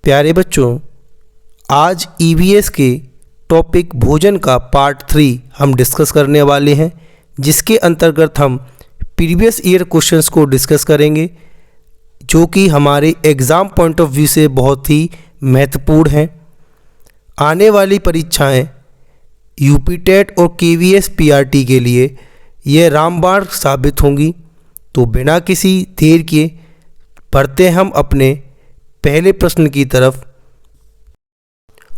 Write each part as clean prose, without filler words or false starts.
प्यारे बच्चों, आज ईवीएस के टॉपिक भोजन का पार्ट 3 हम डिस्कस करने वाले हैं, जिसके अंतर्गत हम प्रीवियस ईयर क्वेश्चंस को डिस्कस करेंगे जो कि हमारे एग्ज़ाम पॉइंट ऑफ व्यू से बहुत ही महत्वपूर्ण हैं। आने वाली परीक्षाएं यूपी टेट और केवीएस पीआरटी के लिए यह रामबाण साबित होंगी। तो बिना किसी देर के बढ़ते हम अपने पहले प्रश्न की तरफ।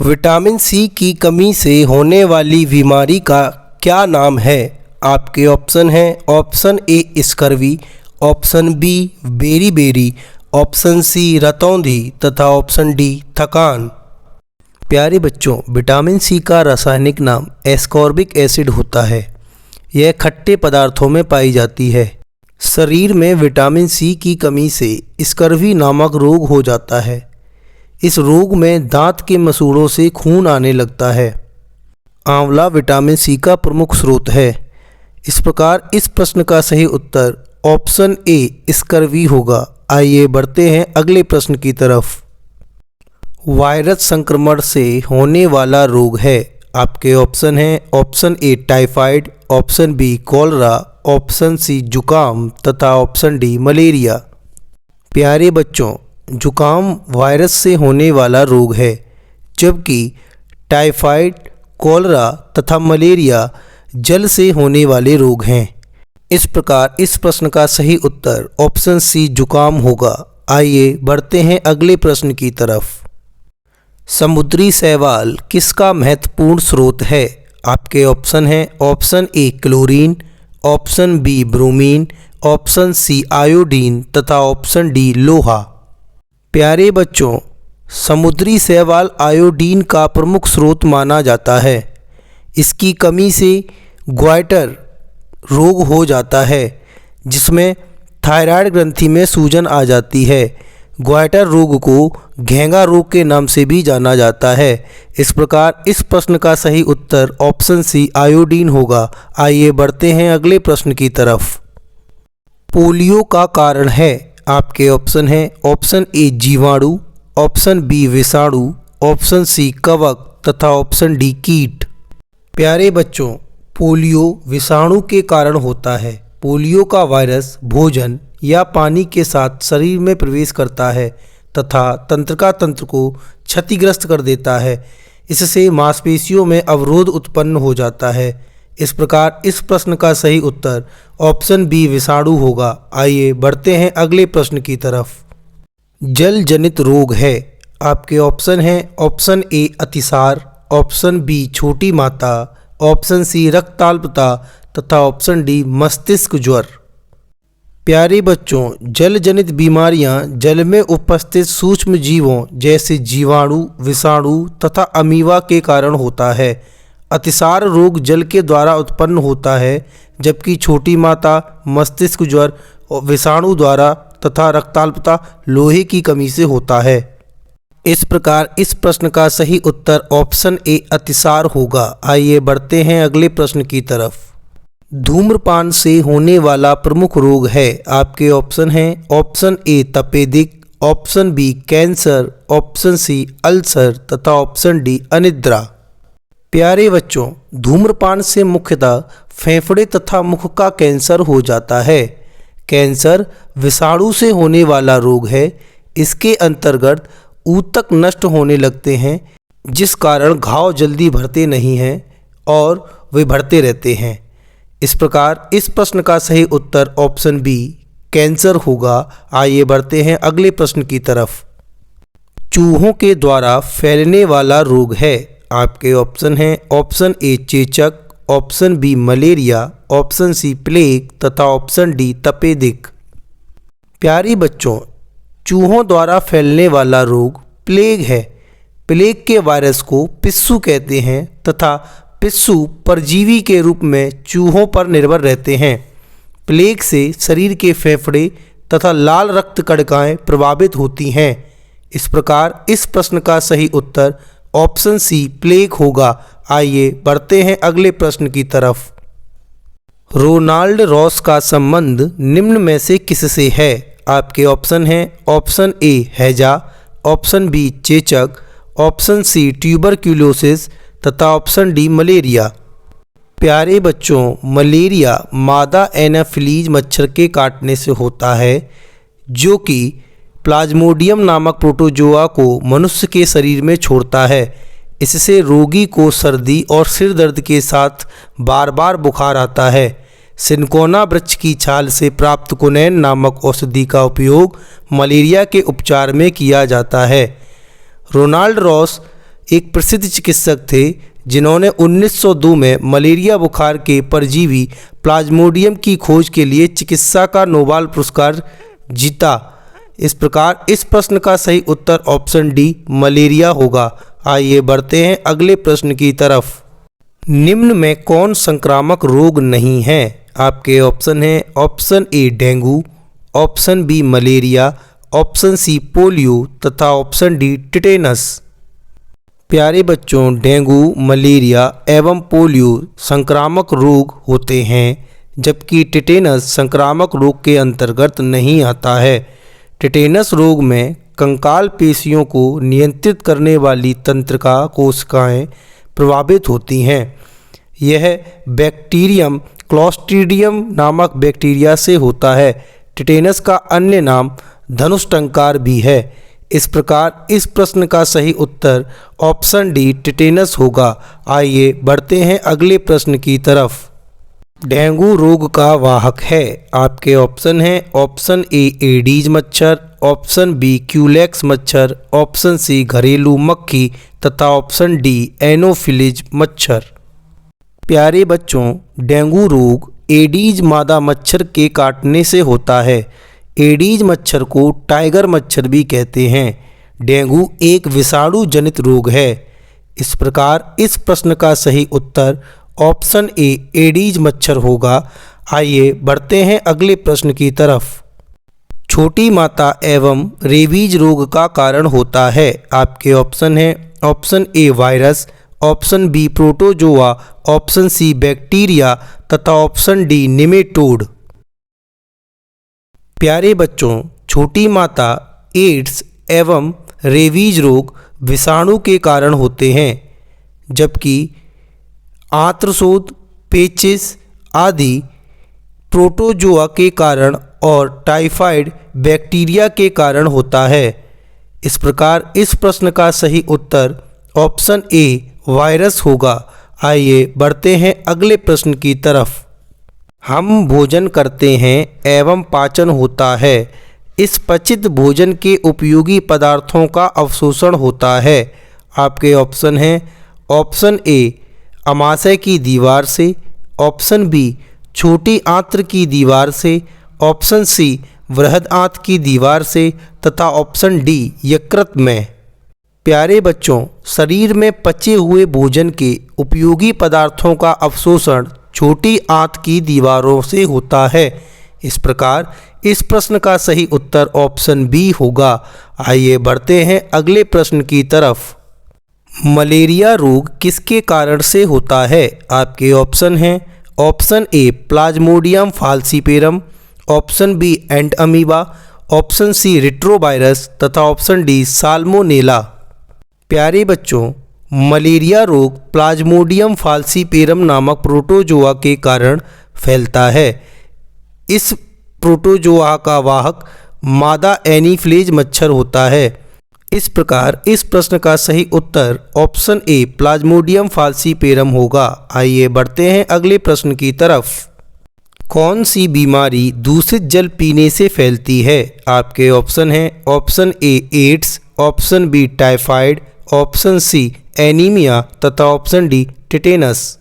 विटामिन सी की कमी से होने वाली बीमारी का क्या नाम है? आपके ऑप्शन हैं option A scurvy, option B बेरी, ऑप्शन सी रतौंधी तथा ऑप्शन डी थकान। प्यारे बच्चों, विटामिन सी का रासायनिक नाम एस्कॉर्बिक एसिड होता है। यह खट्टे पदार्थों में पाई जाती है। शरीर में विटामिन सी की कमी से स्कर्वी नामक रोग हो जाता है। इस रोग में दांत के मसूड़ों से खून आने लगता है। आंवला विटामिन सी का प्रमुख स्रोत है। इस प्रकार इस प्रश्न का सही उत्तर ऑप्शन ए स्कर्वी होगा। आइए बढ़ते हैं अगले प्रश्न की तरफ। वायरस संक्रमण से होने वाला रोग है। आपके ऑप्शन हैं option A typhoid, option B cholera, option C जुकाम तथा ऑप्शन डी मलेरिया। प्यारे बच्चों, जुकाम वायरस से होने वाला रोग है, जबकि टाइफाइड, कॉलरा तथा मलेरिया जल से होने वाले रोग हैं। इस प्रकार इस प्रश्न का सही उत्तर ऑप्शन सी जुकाम होगा। आइए बढ़ते हैं अगले प्रश्न की तरफ। समुद्री शैवाल किसका महत्वपूर्ण स्रोत है? आपके ऑप्शन हैं option A chlorine, option B bromine, option C iodine तथा ऑप्शन डी लोहा। प्यारे बच्चों, समुद्री शैवाल आयोडीन का प्रमुख स्रोत माना जाता है। इसकी कमी से ग्वाइटर रोग हो जाता है, जिसमें थायराइड ग्रंथि में सूजन आ जाती है। ग्वाइटर रोग को घेंगा रोग के नाम से भी जाना जाता है। इस प्रकार इस प्रश्न का सही उत्तर ऑप्शन सी आयोडीन होगा। आइए बढ़ते हैं अगले प्रश्न की तरफ। पोलियो का कारण है। आपके ऑप्शन हैं ऑप्शन ए जीवाणु, ऑप्शन बी विषाणु, ऑप्शन सी कवक तथा ऑप्शन डी कीट। प्यारे बच्चों, पोलियो विषाणु के कारण होता है। पोलियो का वायरस भोजन या पानी के साथ शरीर में प्रवेश करता है तथा तंत्रिका तंत्र को क्षतिग्रस्त कर देता है। इससे मांसपेशियों में अवरोध उत्पन्न हो जाता है। इस प्रकार इस प्रश्न का सही उत्तर ऑप्शन बी विषाणु होगा। आइए बढ़ते हैं अगले प्रश्न की तरफ। जल जनित रोग है। आपके ऑप्शन हैं ऑप्शन ए अतिसार, ऑप्शन बी छोटी माता, ऑप्शन सी रक्ताल्पता तथा ऑप्शन डी मस्तिष्क ज्वर। प्यारे बच्चों, जल जनित बीमारियां जल में उपस्थित सूक्ष्म जीवों जैसे जीवाणु, विषाणु तथा अमीबा के कारण होता है। अतिसार रोग जल के द्वारा उत्पन्न होता है, जबकि छोटी माता, मस्तिष्क ज्वर विषाणु द्वारा तथा रक्ताल्पता लोहे की कमी से होता है। इस प्रकार इस प्रश्न का सही उत्तर ऑप्शन ए अतिसार होगा। आइए बढ़ते हैं अगले प्रश्न की तरफ। धूम्रपान से होने वाला प्रमुख रोग है। आपके ऑप्शन हैं ऑप्शन ए तपेदिक, option B cancer, option C ulcer तथा ऑप्शन डी अनिद्रा। प्यारे बच्चों, धूम्रपान से मुख्यतः फेफड़े तथा मुख का कैंसर हो जाता है। कैंसर विषाणु से होने वाला रोग है। इसके अंतर्गत ऊतक नष्ट होने लगते हैं, जिस कारण घाव जल्दी भरते नहीं हैं और वे बढ़ते रहते हैं। इस प्रकार इस प्रश्न का सही उत्तर ऑप्शन बी कैंसर होगा। आइए बढ़ते हैं अगले प्रश्न की तरफ। चूहों के द्वारा फैलने वाला रोग है। आपके ऑप्शन हैं ऑप्शन ए चेचक, option B malaria, option C plague तथा ऑप्शन डी तपेदिक। प्यारी बच्चों, चूहों द्वारा फैलने वाला रोग प्लेग है। प्लेग के वायरस को पिस्सू कहते हैं तथा पिस्सू परजीवी के रूप में चूहों पर निर्भर रहते हैं। प्लेग से शरीर के फेफड़े तथा लाल रक्त कणिकाएं प्रभावित होती हैं। इस प्रकार इस प्रश्न का सही उत्तर ऑप्शन सी प्लेग होगा। आइए बढ़ते हैं अगले प्रश्न की तरफ। रोनाल्ड रॉस का संबंध निम्न में से किससे है? आपके ऑप्शन हैं ऑप्शन ए हैजा, ऑप्शन बी चेचक, ऑप्शन सी ट्यूबरक्यूलोसिस तथा ऑप्शन डी मलेरिया। प्यारे बच्चों, मलेरिया मादा एनाफिलीज मच्छर के काटने से होता है, जो कि प्लाज्मोडियम नामक प्रोटोजोआ को मनुष्य के शरीर में छोड़ता है। इससे रोगी को सर्दी और सिर दर्द के साथ बार बार बुखार आता है। सिनकोना वृक्ष की छाल से प्राप्त कुनैन नामक औषधि का उपयोग मलेरिया के उपचार में किया जाता है। रोनाल्ड रॉस एक प्रसिद्ध चिकित्सक थे जिन्होंने 1902 में मलेरिया बुखार के परजीवी प्लाज्मोडियम की खोज के लिए चिकित्सा का नोबेल पुरस्कार जीता। इस प्रकार इस प्रश्न का सही उत्तर ऑप्शन डी मलेरिया होगा। आइए बढ़ते हैं अगले प्रश्न की तरफ। निम्न में कौन संक्रामक रोग नहीं है? आपके ऑप्शन हैं option A dengue, option B malaria, option C polio तथा ऑप्शन डी टिटेनस। प्यारे बच्चों, डेंगू, मलेरिया एवं पोलियो संक्रामक रोग होते हैं, जबकि टिटेनस संक्रामक रोग के अंतर्गत नहीं आता है। टिटेनस रोग में कंकाल पेशियों को नियंत्रित करने वाली तंत्रिका कोशिकाएं प्रभावित होती हैं। यह बैक्टीरियम क्लोस्ट्रीडियम नामक बैक्टीरिया से होता है। टिटेनस का अन्य नाम धनुष टंकार भी है। इस प्रकार इस प्रश्न का सही उत्तर ऑप्शन डी टिटेनस होगा। आइए बढ़ते हैं अगले प्रश्न की तरफ। डेंगू रोग का वाहक है। आपके ऑप्शन हैं ऑप्शन ए एडीज मच्छर, ऑप्शन बी क्यूलेक्स मच्छर, ऑप्शन सी घरेलू मक्खी तथा ऑप्शन डी एनोफिलीज मच्छर। प्यारे बच्चों, डेंगू रोग एडीज मादा मच्छर के काटने से होता है। एडीज मच्छर को टाइगर मच्छर भी कहते हैं। डेंगू एक विषाणु जनित रोग है। इस प्रकार इस प्रश्न का सही उत्तर ऑप्शन ए एडीज मच्छर होगा। आइए बढ़ते हैं अगले प्रश्न की तरफ। छोटी माता एवं रेबीज रोग का कारण होता है। आपके ऑप्शन हैं option A virus, option B protozoa, option C bacteria तथा ऑप्शन डी निमेटोड। प्यारे बच्चों, छोटी माता एड्स एवं रेबीज रोग विषाणु के कारण होते हैं, जबकि आंत्रशोथ, पेचिस आदि प्रोटोजोआ के कारण और टाइफाइड बैक्टीरिया के कारण होता है। इस प्रकार इस प्रश्न का सही उत्तर ऑप्शन ए वायरस होगा। आइए बढ़ते हैं अगले प्रश्न की तरफ। हम भोजन करते हैं एवं पाचन होता है। इस पचित भोजन के उपयोगी पदार्थों का अवशोषण होता है। आपके ऑप्शन हैं ऑप्शन ए अमाशय की दीवार से, ऑप्शन बी छोटी आंत्र की दीवार से, ऑप्शन सी वृहद आंत की दीवार से तथा ऑप्शन डी यकृत में। प्यारे बच्चों, शरीर में पचे हुए भोजन के उपयोगी पदार्थों का अवशोषण छोटी आंत की दीवारों से होता है। इस प्रकार इस प्रश्न का सही उत्तर ऑप्शन बी होगा। आइए बढ़ते हैं अगले प्रश्न की तरफ। मलेरिया रोग किसके कारण से होता है? आपके ऑप्शन हैं option A plasmodium falciparum, option B entamoeba, option C retrovirus तथा ऑप्शन डी साल्मोनेला। प्यारे बच्चों, मलेरिया रोग प्लाज्मोडियम फाल्सीपेरम नामक प्रोटोजोआ के कारण फैलता है। इस प्रोटोजोआ का वाहक मादा एनीफ्लेज मच्छर होता है। इस प्रकार इस प्रश्न का सही उत्तर ऑप्शन ए प्लाज्मोडियम फाल्सीपेरम होगा। आइए बढ़ते हैं अगले प्रश्न की तरफ। कौन सी बीमारी दूषित जल पीने से फैलती है? आपके ऑप्शन हैं option A AIDS, option B typhoid, option C anaemia तथा ऑप्शन डी टिटेनस।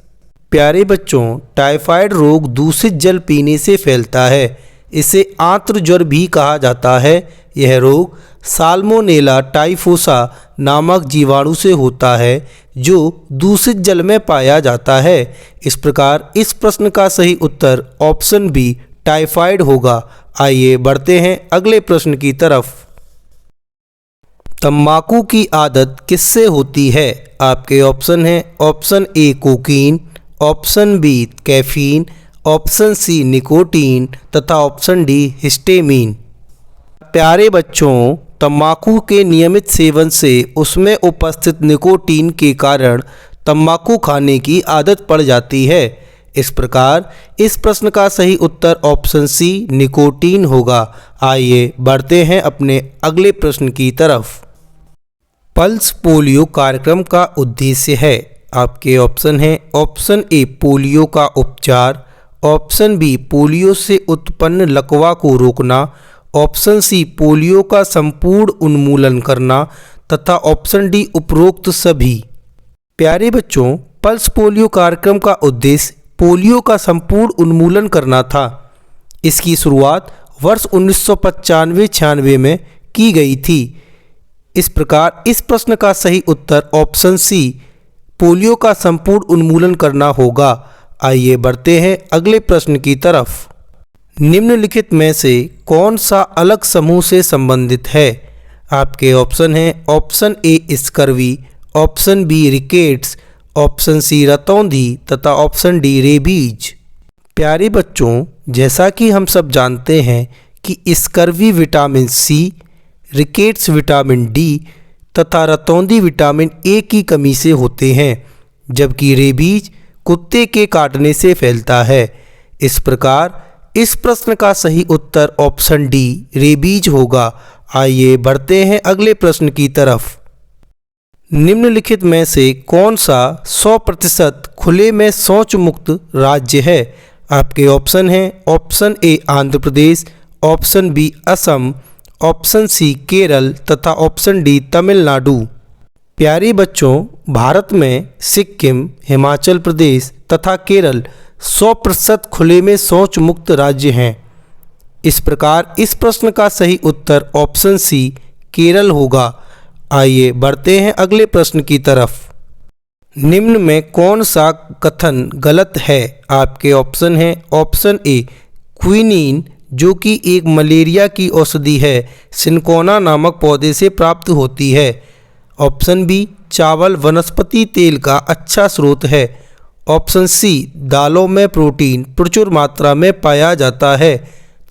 प्यारे बच्चों, टाइफाइड रोग दूषित जल पीने से फैलता है। इसे आंत्र ज्वर भी कहा जाता है। यह रोग साल्मोनेला टाइफोसा नामक जीवाणु से होता है, जो दूषित जल में पाया जाता है। इस प्रकार इस प्रश्न का सही उत्तर ऑप्शन बी टाइफाइड होगा। आइए बढ़ते हैं अगले प्रश्न की तरफ। तंबाकू की आदत किससे होती है? आपके ऑप्शन हैं option A cocaine, option B caffeine, option C nicotine तथा ऑप्शन डी हिस्टेमीन। प्यारे बच्चों, तंबाकू के नियमित सेवन से उसमें उपस्थित निकोटीन के कारण तंबाकू खाने की आदत पड़ जाती है। इस प्रकार इस प्रश्न का सही उत्तर ऑप्शन सी निकोटीन होगा। आइए बढ़ते हैं अपने अगले प्रश्न की तरफ। पल्स पोलियो कार्यक्रम का उद्देश्य है। आपके ऑप्शन हैं ऑप्शन ए पोलियो का उपचार, ऑप्शन बी पोलियो से उत्पन्न लकवा को रोकना, ऑप्शन सी पोलियो का संपूर्ण उन्मूलन करना तथा ऑप्शन डी उपरोक्त सभी। प्यारे बच्चों, पल्स पोलियो कार्यक्रम का उद्देश्य पोलियो का संपूर्ण उन्मूलन करना था। इसकी शुरुआत वर्ष 1995-96 में की गई थी। इस प्रकार इस प्रश्न का सही उत्तर ऑप्शन सी पोलियो का संपूर्ण उन्मूलन करना होगा। आइए बढ़ते हैं अगले प्रश्न की तरफ। निम्नलिखित में से कौन सा अलग समूह से संबंधित है? आपके ऑप्शन हैं option A scurvy, option B rickets, option C रतौंधी तथा ऑप्शन डी रेबीज। प्यारे बच्चों, जैसा कि हम सब जानते हैं कि scurvy vitamin C, rickets vitamin D तथा रतौंधी विटामिन ए की कमी से होते हैं, जबकि रेबीज कुत्ते के काटने से फैलता है। इस प्रकार इस प्रश्न का सही उत्तर ऑप्शन डी रेबीज होगा। आइए बढ़ते हैं अगले प्रश्न की तरफ। निम्नलिखित में से कौन सा 100% खुले में शौच मुक्त राज्य है? आपके ऑप्शन हैं option A Andhra Pradesh, option B Assam, option C Kerala तथा ऑप्शन डी तमिलनाडु। प्यारे बच्चों, भारत में सिक्किम, हिमाचल प्रदेश तथा केरल 100% खुले में शौच मुक्त राज्य हैं। इस प्रकार इस प्रश्न का सही उत्तर ऑप्शन सी केरल होगा। आइए बढ़ते हैं अगले प्रश्न की तरफ। निम्न में कौन सा कथन गलत है? आपके ऑप्शन हैं ऑप्शन ए क्विनीन, जो कि एक मलेरिया की औषधि है, सिनकोना नामक पौधे से प्राप्त होती है, ऑप्शन बी चावल वनस्पति तेल का अच्छा स्रोत है, ऑप्शन सी दालों में प्रोटीन प्रचुर मात्रा में पाया जाता है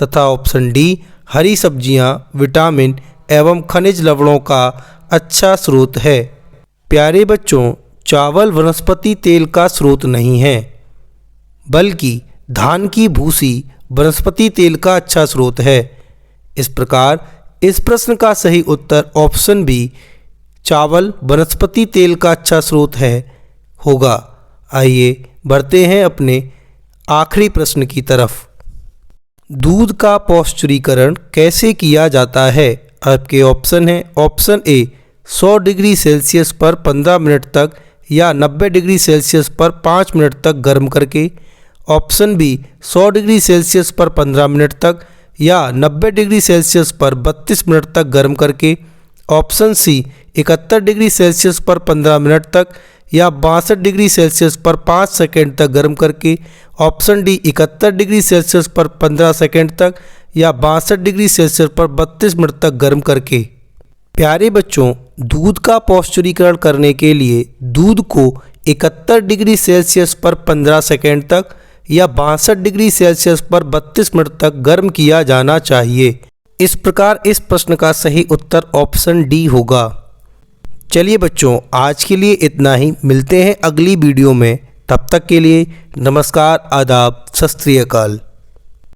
तथा ऑप्शन डी हरी सब्जियां विटामिन एवं खनिज लवणों का अच्छा स्रोत है। प्यारे बच्चों, चावल वनस्पति तेल का स्रोत नहीं है, बल्कि धान की भूसी वनस्पति तेल का अच्छा स्रोत है। इस प्रकार इस प्रश्न का सही उत्तर ऑप्शन बी चावल वनस्पति तेल का अच्छा स्रोत है होगा। आइए बढ़ते हैं अपने आखिरी प्रश्न की तरफ। दूध का पौष्टिकीकरण कैसे किया जाता है? आपके ऑप्शन हैं ऑप्शन ए 100 डिग्री सेल्सियस पर 15 मिनट तक या 90 डिग्री सेल्सियस पर 5 मिनट तक गर्म करके, ऑप्शन बी 100 डिग्री सेल्सियस पर 15 मिनट तक या 90 डिग्री सेल्सियस पर 32 मिनट तक गर्म करके, ऑप्शन सी 71 डिग्री सेल्सियस पर 15 मिनट तक या 62 डिग्री सेल्सियस पर 5 सेकंड तक गर्म करके, ऑप्शन डी 71 डिग्री सेल्सियस पर 15 सेकंड तक या 62 डिग्री सेल्सियस पर 32 मिनट तक गर्म करके। प्यारे बच्चों, दूध का पौष्टिकीकरण करने के लिए दूध को 71 डिग्री सेल्सियस पर 15 सेकंड तक या 62 डिग्री सेल्सियस पर 32 मिनट तक गर्म किया जाना चाहिए। इस प्रकार इस प्रश्न का सही उत्तर ऑप्शन डी होगा। चलिए बच्चों, आज के लिए इतना ही। मिलते हैं अगली वीडियो में। तब तक के लिए नमस्कार, आदाब, सत श्री अकाल।